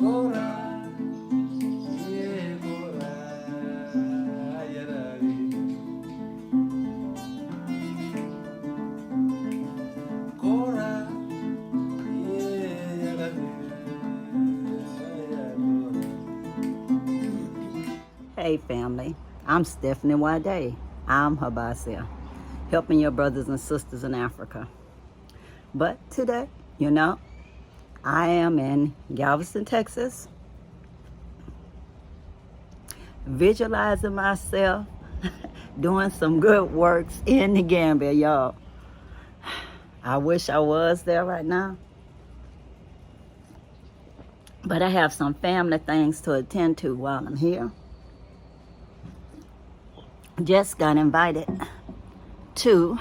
Hey family, I'm SNwadiei. I'm Habassia, helping your brothers and sisters in Africa. But today, I am in Galveston, Texas, visualizing myself doing some good works in the Gambia, y'all. I wish I was there right now, but I have some family things to attend to while I'm here. Just got invited to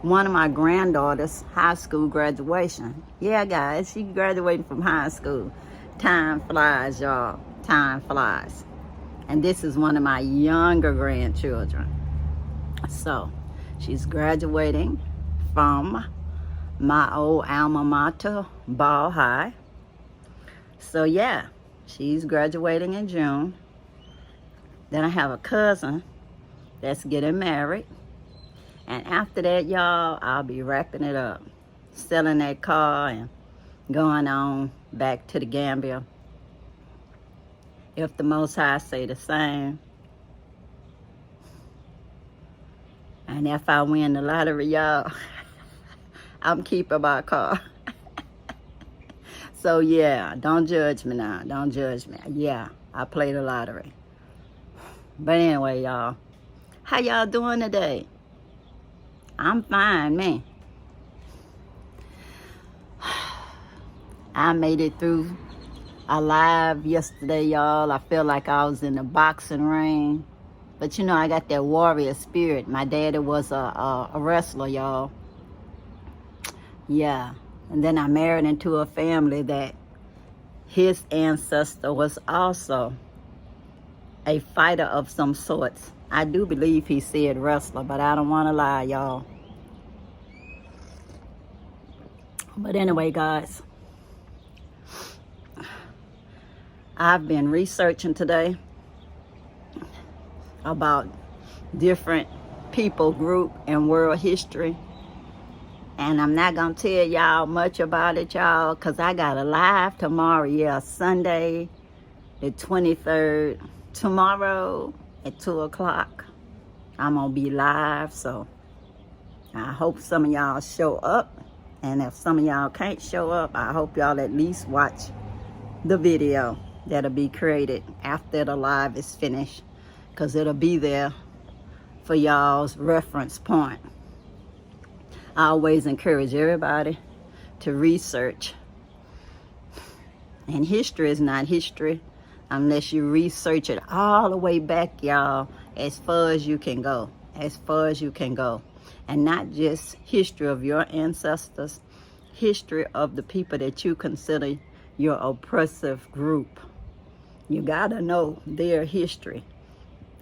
one of my granddaughter's high school graduation. Yeah, guys, she graduating from high school. Time flies, y'all. Time flies. And this is one of my younger grandchildren. So, she's graduating from my old alma mater, Ball High. So, yeah, she's graduating in June. Then I have a cousin that's getting married. And after that, y'all, I'll be wrapping it up, selling that car and going on back to the Gambia. If the Most High say the same. And if I win the lottery, y'all, I'm keeping my car. So yeah, don't judge me now. Don't judge me. Yeah, I played the lottery. But anyway, y'all, how y'all doing today? I'm fine, man. I made it through alive yesterday, y'all. I feel like I was in a boxing ring. But I got that warrior spirit. My daddy was a wrestler, y'all. Yeah. And then I married into a family that his ancestor was also a fighter of some sorts. I do believe he said wrestler, but I don't want to lie, y'all. But anyway, guys, I've been researching today about different people group in world history. And I'm not going to tell y'all much about it, y'all, because I got a live tomorrow. Yeah, Sunday, the 23rd. Tomorrow at 2 o'clock, I'm going to be live. So I hope some of y'all show up. And if some of y'all can't show up, I hope y'all at least watch the video that'll be created after the live is finished, because it'll be there for y'all's reference point. I always encourage everybody to research. And history is not history unless you research it all the way back, y'all, as far as you can go. As far as you can go. And not just history of your ancestors, history of the people that you consider your oppressive group. You gotta know their history.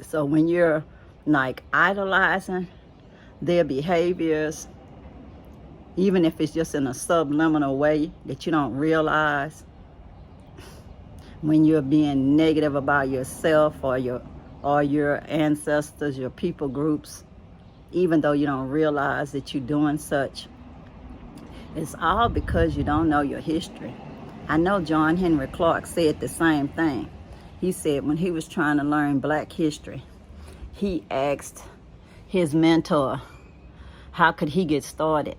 So when you're like idolizing their behaviors, even if it's just in a subliminal way that you don't realize, when you're being negative about yourself or your ancestors, your people groups, even though you don't realize that you're doing such, it's all because you don't know your history. I know John Henry Clark said the same thing. He said when he was trying to learn black history, he asked his mentor, how could he get started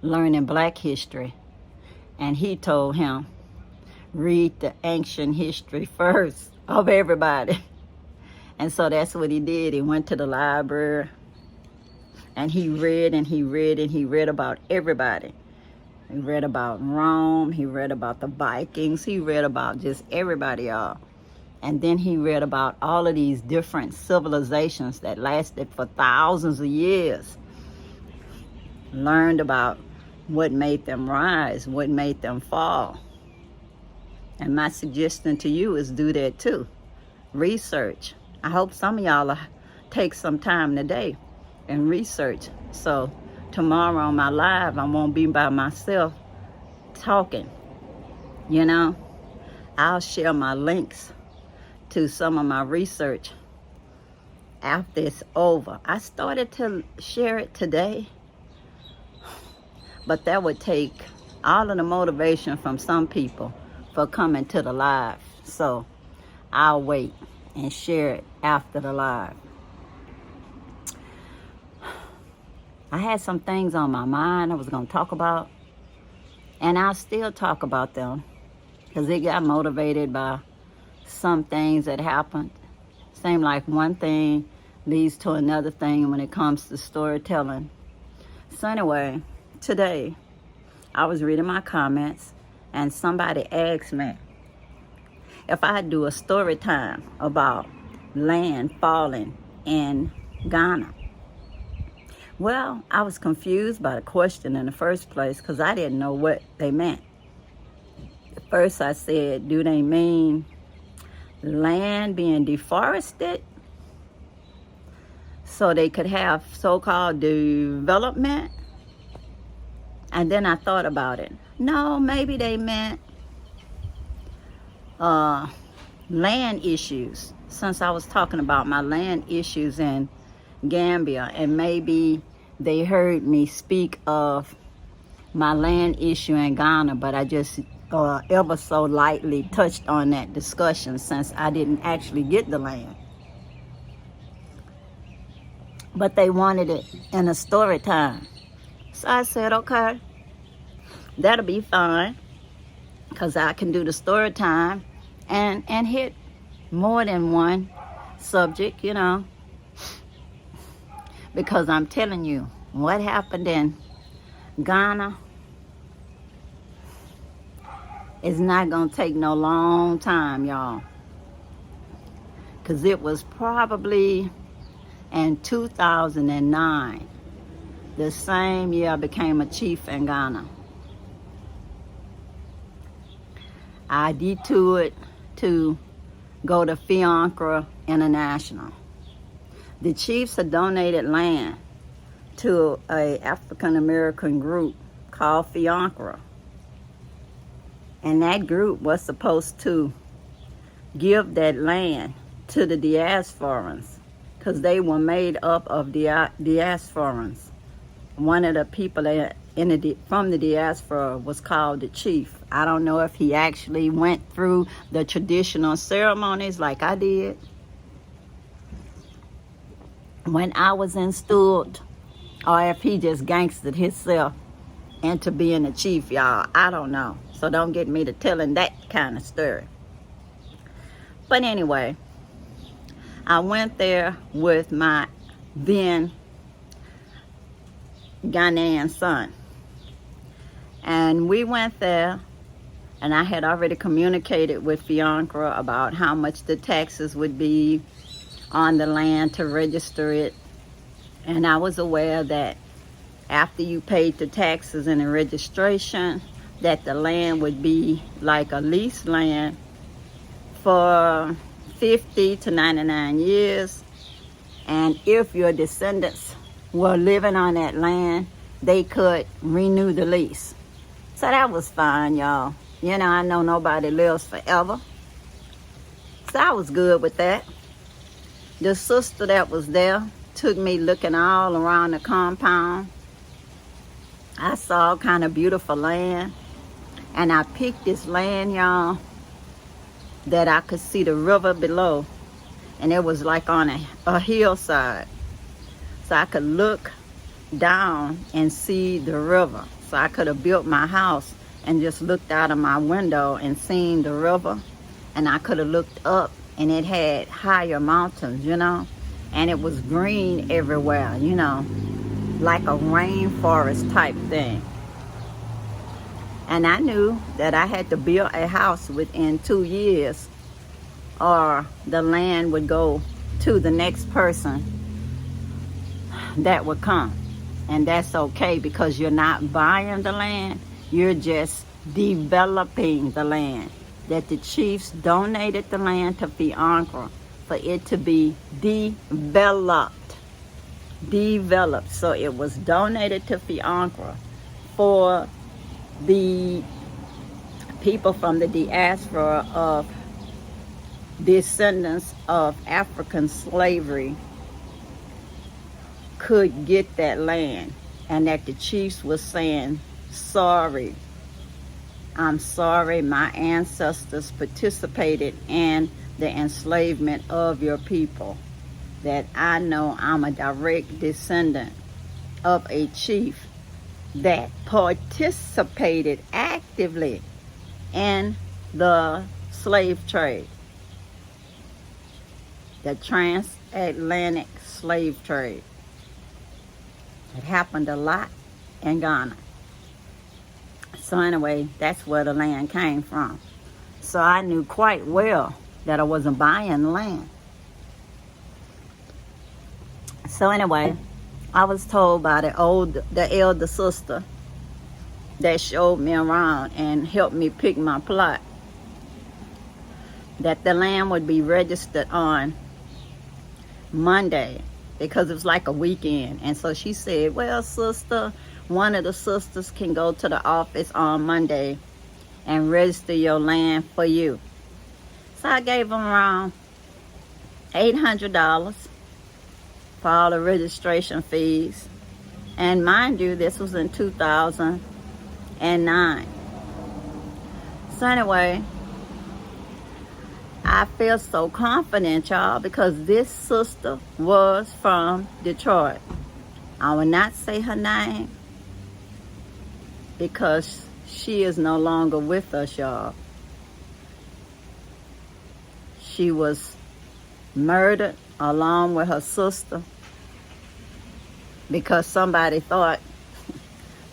learning black history? And he told him, read the ancient history first of everybody. And so that's what he did. He went to the library and he read and he read and he read about everybody. He read about Rome, he read about the Vikings, he read about just everybody, y'all. And then he read about all of these different civilizations that lasted for thousands of years. Learned about what made them rise, what made them fall. And my suggestion to you is do that too. Research. I hope some of y'all take some time today and research. So tomorrow on my live, I won't be by myself talking. I'll share my links to some of my research after it's over. I started to share it today, but that would take all of the motivation from some people for coming to the live. So I'll wait and share it after the live. I had some things on my mind I was going to talk about, and I'll still talk about them because it got motivated by some things that happened. Seemed like one thing leads to another thing when it comes to storytelling. So anyway, today I was reading my comments and somebody asked me if I do a story time about land falling in Ghana. Well, I was confused by the question in the first place because I didn't know what they meant. At first I said, do they mean land being deforested so they could have so-called development? And then I thought about it. No, maybe they meant land issues, since I was talking about my land issues in Gambia, and maybe they heard me speak of my land issue in Ghana, but I just ever so lightly touched on that discussion since I didn't actually get the land. But they wanted it in a story time. So I said, okay, that'll be fine, because I can do the story time and hit more than one subject, you know. Because I'm telling you, what happened in Ghana is not going to take no long time, y'all. Because it was probably in 2009, the same year I became a chief in Ghana. I detoured to go to Fiancra International. The chiefs had donated land to a African American group called Fiancra. And that group was supposed to give that land to the diasporans, because they were made up of diasporans. One of the people from the diaspora was called the chief. I don't know if he actually went through the traditional ceremonies like I did when I was in Stewart, or if he just gangstered himself into being a chief, y'all. I don't know. So don't get me to telling that kind of story. But anyway, I went there with my then Ghanaian son. And we went there, and I had already communicated with Fiancra about how much the taxes would be on the land to register it. And I was aware that after you paid the taxes and the registration, that the land would be like a leased land for 50 to 99 years. And if your descendants were living on that land, they could renew the lease. So that was fine, y'all. You know, I know nobody lives forever. So I was good with that. The sister that was there took me looking all around the compound. I saw all kind of beautiful land. And I picked this land, y'all, that I could see the river below. And it was like on a hillside. So I could look down and see the river. So I could have built my house and just looked out of my window and seen the river. And I could have looked up, and it had higher mountains, you know. And it was green everywhere, you know, like a rainforest type thing. And I knew that I had to build a house within 2 years, or the land would go to the next person that would come. And that's okay, because you're not buying the land, you're just developing the land. That the chiefs donated the land to Fiancra for it to be developed. So it was donated to Fiancra for the people from the diaspora of descendants of African slavery could get that land, and that the chiefs was saying, sorry, I'm sorry my ancestors participated in the enslavement of your people, that I know I'm a direct descendant of a chief that participated actively in the slave trade, the transatlantic slave trade. It happened a lot in Ghana. So anyway, that's where the land came from. So I knew quite well that I wasn't buying the land. So anyway, I was told by the elder sister that showed me around and helped me pick my plot that the land would be registered on Monday, because it was like a weekend. And so she said, well, sister, one of the sisters can go to the office on Monday and register your land for you. So I gave them around $800 for all the registration fees. And mind you, this was in 2009. So anyway, I feel so confident, y'all, because this sister was from Detroit. I will not say her name because she is no longer with us, y'all. She was murdered along with her sister because somebody thought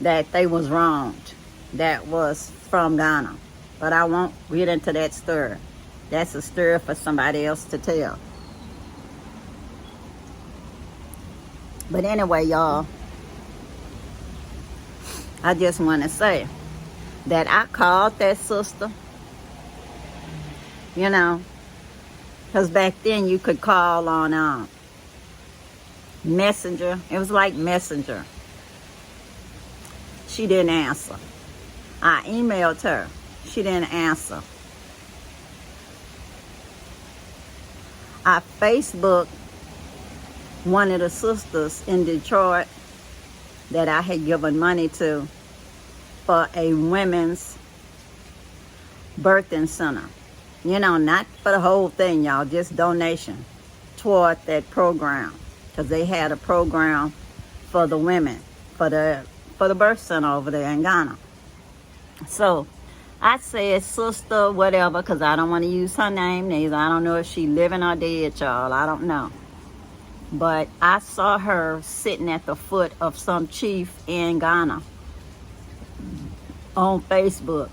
that they was wronged. That was from Ghana. But I won't get into that story. That's a story for somebody else to tell. But anyway, y'all, I just want to say that I called that sister, you know, because back then you could call on Messenger. It was like Messenger. She didn't answer. I emailed her. She didn't answer. I Facebooked one of the sisters in Detroit that I had given money to for a women's birthing center. You know, not for the whole thing, y'all, just donation toward that program, because they had a program for the women, for the birth center over there in Ghana. So I said, sister, whatever, because I don't want to use her name neither. I don't know if she living or dead, y'all. I don't know. But I saw her sitting at the foot of some chief in Ghana on Facebook.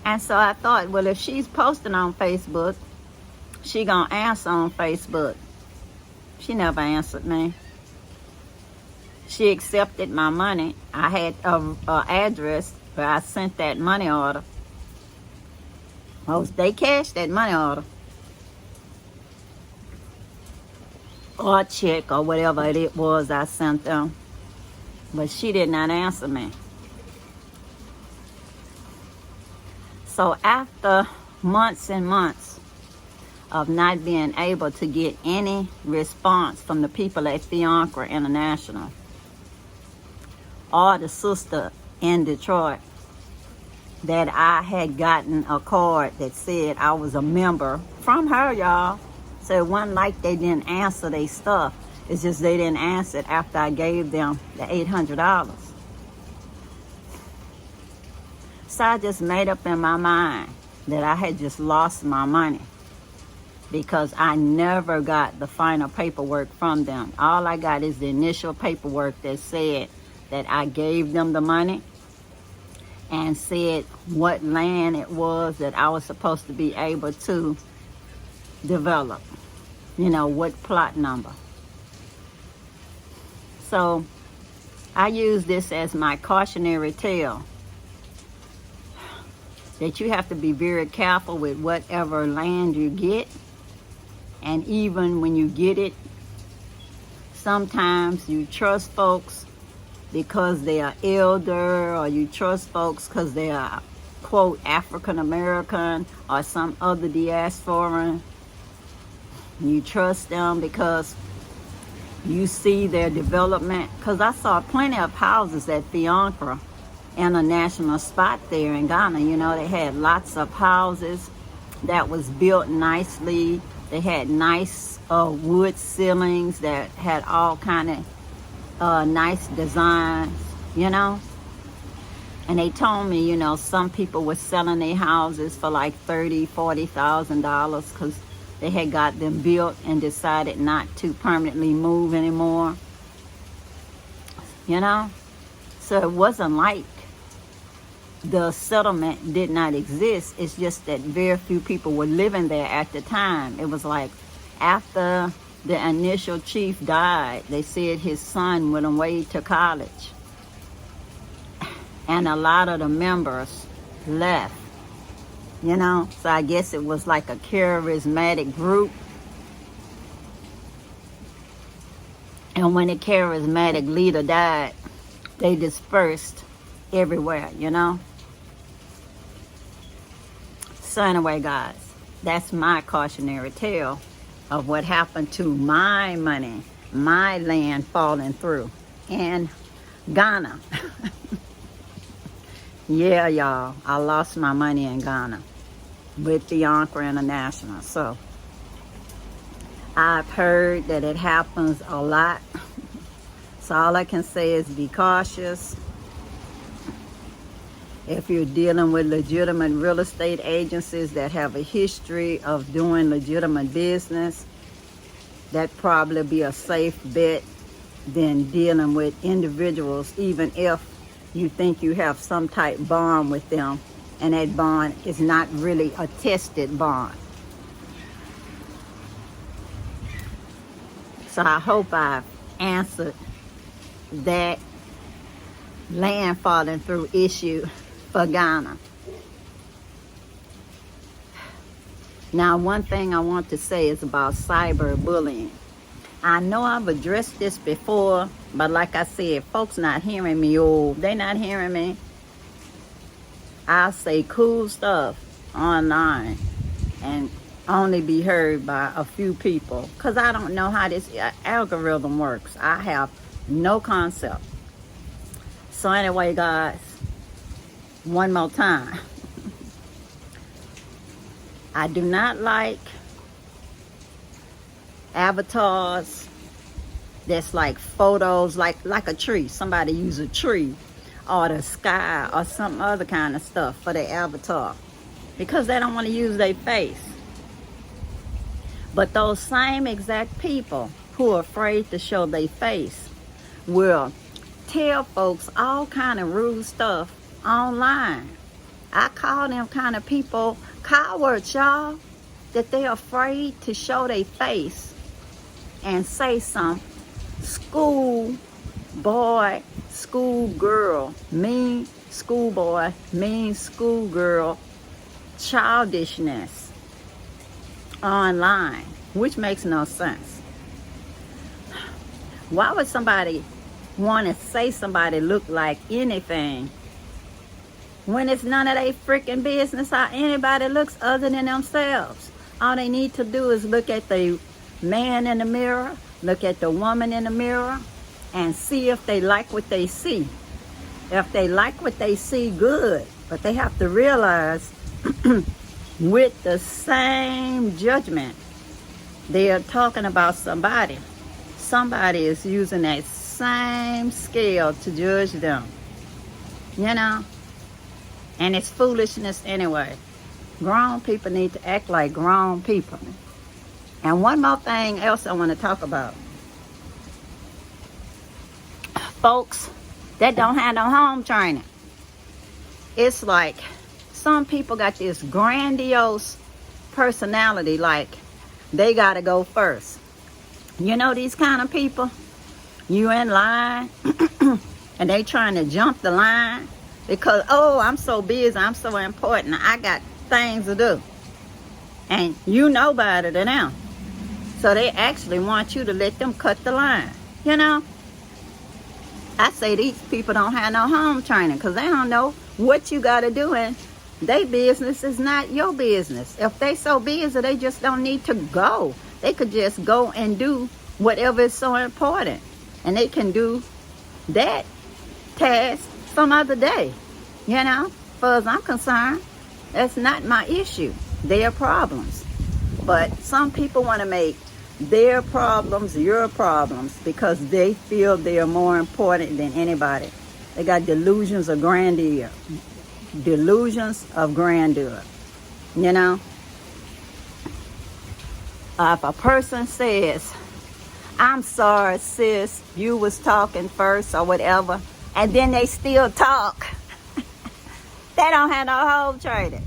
And so I thought, well, if she's posting on Facebook, she gonna answer on Facebook. She never answered me. She accepted my money. I had a address where I sent that money order. Oh, they cashed that money order. Or check or whatever it was I sent them. But she did not answer me. So after months and months of not being able to get any response from the people at Fiancra International or the sister in Detroit, that I had gotten a card that said I was a member from her, y'all. So it wasn't like they didn't answer their stuff. It's just they didn't answer it after I gave them the $800. So I just made up in my mind that I had just lost my money because I never got the final paperwork from them. All I got is the initial paperwork that said that I gave them the money and said what land it was that I was supposed to be able to develop. You know, what plot number. So I use this as my cautionary tale, that you have to be very careful with whatever land you get. And even when you get it, sometimes you trust folks because they are elder, or you trust folks because they are quote, African American or some other diasporan, you trust them because you see their development. Because I saw plenty of houses at Fiancra International Spot there in Ghana. You know, they had lots of houses that was built nicely. They had nice wood ceilings that had all kind of nice designs, you know. And they told me, you know, some people were selling their houses for like $30,000-$40,000 because they had got them built and decided not to permanently move anymore, you know. So it wasn't like the settlement did not exist. It's just that very few people were living there at the time. It was like after the initial chief died, they said his son went away to college. And a lot of the members left, you know. So I guess it was like a charismatic group. And when the charismatic leader died, they dispersed everywhere, you know. So anyway, guys, that's my cautionary tale of what happened to my money, my land falling through in Ghana. Yeah, y'all, I lost my money in Ghana with Fiancra International. So I've heard that it happens a lot. So all I can say is be cautious. If you're dealing with legitimate real estate agencies that have a history of doing legitimate business, that'd probably be a safe bet than dealing with individuals, even if you think you have some type bond with them and that bond is not really a tested bond. So I hope I've answered that land falling through issue for Ghana. Now, one thing I want to say is about cyberbullying. I know I've addressed this before, but like I said, folks not hearing me. Oh, they not hearing me. I'll say cool stuff online and only be heard by a few people because I don't know how this algorithm works. I have no concept. So anyway, guys, one more time. I do not like avatars that's like photos like a tree. Somebody use a tree or the sky or some other kind of stuff for their avatar because they don't want to use their face. But those same exact people who are afraid to show their face will tell folks all kind of rude stuff online. I call them kind of people cowards, y'all, that they're afraid to show their face and say some school boy, school girl, mean schoolboy, mean schoolgirl childishness online, which makes no sense. Why would somebody want to say somebody look like anything when it's none of their freaking business how anybody looks other than themselves? All they need to do is look at the man in the mirror, look at the woman in the mirror, and see if they like what they see. If they like what they see, good. But they have to realize with the same judgment they are talking about somebody, somebody is using that same scale to judge them, you know. And it's foolishness anyway. Grown people need to act like grown people. And one more thing else I want to talk about. Folks that don't have no home training. It's like some people got this grandiose personality, like they got to go first. You know these kind of people? You in line and they trying to jump the line because, oh, I'm so busy, I'm so important, I got things to do. And you know better than them. So they actually want you to let them cut the line, you know? I say these people don't have no home training because they don't know what you got to do and Their business is not your business. If they so busy, they just don't need to go. They could just go and do whatever is so important. And they can do that task some other day. You know, as far as I'm concerned, that's not my issue. Their problems. But some people want to make their problems your problems because they feel they are more important than anybody. They got delusions of grandeur. Delusions of grandeur. You know? If a person says, I'm sorry, sis, you was talking first or whatever, and then they still talk, they don't have no hold training.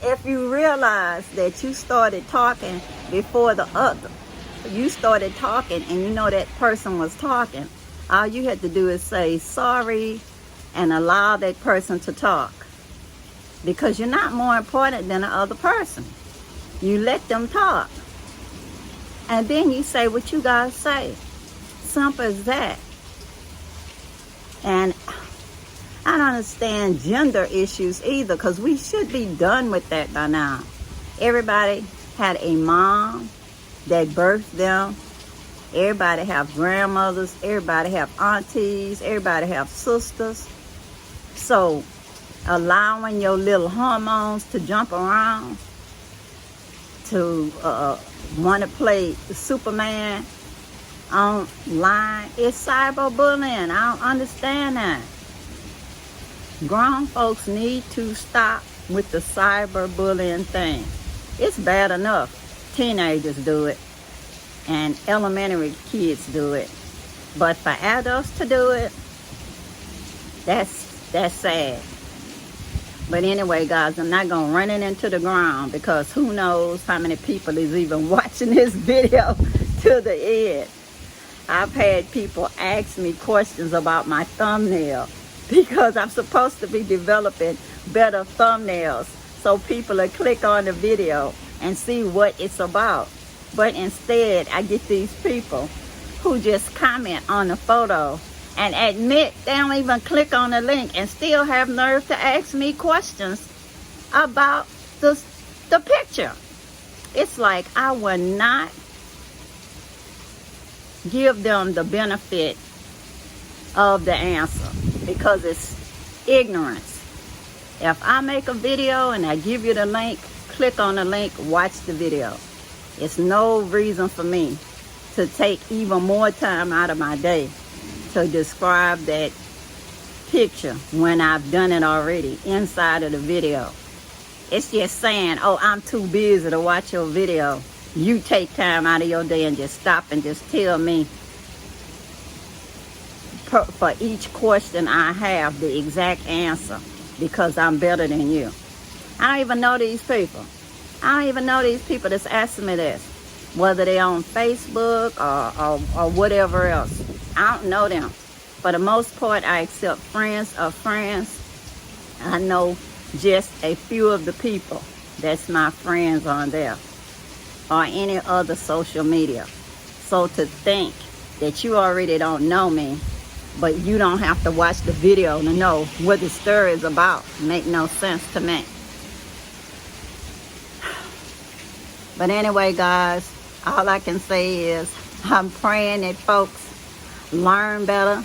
If you realize that you started talking before the other, you started talking and you know that person was talking, all you had to do is say sorry and allow that person to talk. Because you're not more important than the other person. You let them talk. And then you say what you gotta say. Simple as that. And I don't understand gender issues either, because we should be done with that by now. Everybody had a mom that birthed them. Everybody have grandmothers. Everybody have aunties. Everybody have sisters. So allowing your little hormones to jump around, to want to play Superman online, it's cyberbullying. I don't understand that. Grown folks need to stop with the cyberbullying thing. It's bad enough. Teenagers do it. And elementary kids do it. But for adults to do it, that's sad. But anyway, guys, I'm not going to run it into the ground because who knows how many people is even watching this video to the end. I've had people ask me questions about my thumbnail because I'm supposed to be developing better thumbnails so people will click on the video and see what it's about. But instead, I get these people who just comment on the photo and admit they don't even click on the link and still have nerve to ask me questions about the picture. It's like I will not give them the benefit of the answer because it's ignorance. If I make a video and I give you the link, click on the link, watch the video. It's no reason for me to take even more time out of my day to describe that picture when I've done it already inside of the video. It's just saying, oh, I'm too busy to watch your video. You take time out of your day and just stop and just tell me for each question I have the exact answer because I'm better than you. I don't even know these people. I don't even know these people that's asking me this, whether they're on Facebook or whatever else. I don't know them. For the most part, I accept friends of friends. I know just a few of the people that's my friends on there or any other social media. So to think that you already don't know me, but you don't have to watch the video to know what the story is about, make no sense to me. But anyway, guys, all I can say is I'm praying that folks learn better.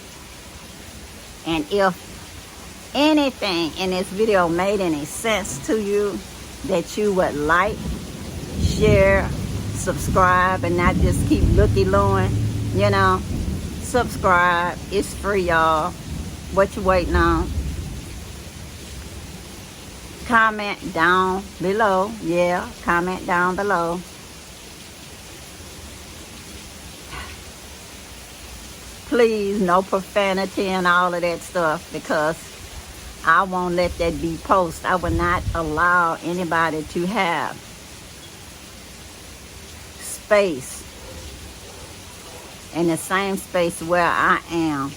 And if anything in this video made any sense to you, that you would like, share, subscribe, and not just keep looky-looing, you know. Subscribe. It's free, y'all. What you waiting on? Comment down below. Yeah, comment down below. Please, no profanity and all of that stuff, because I won't let that be posted. I will not allow anybody to have space in the same space where I am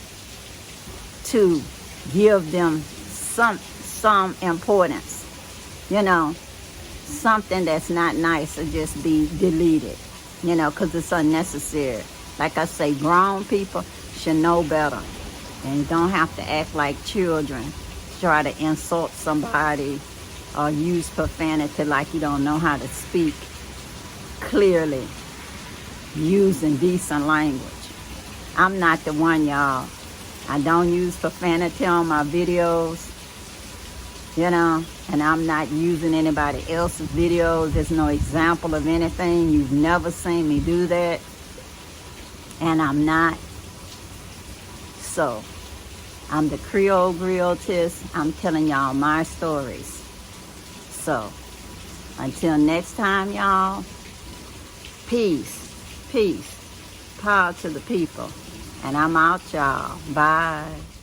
to give them some importance. You know, something that's not nice will just be deleted, you know, because it's unnecessary. Like I say, grown people should know better and don't have to act like children try to insult somebody or use profanity like you don't know how to speak clearly using decent language. I'm not the one, y'all. I don't use profanity on my videos, you know, and I'm not using anybody else's videos. There's no example of anything. You've never seen me do that, and I'm not. So, I'm the Creole Griotist. I'm telling y'all my stories. So, until next time, y'all, peace, peace, power to the people. And I'm out, y'all. Bye.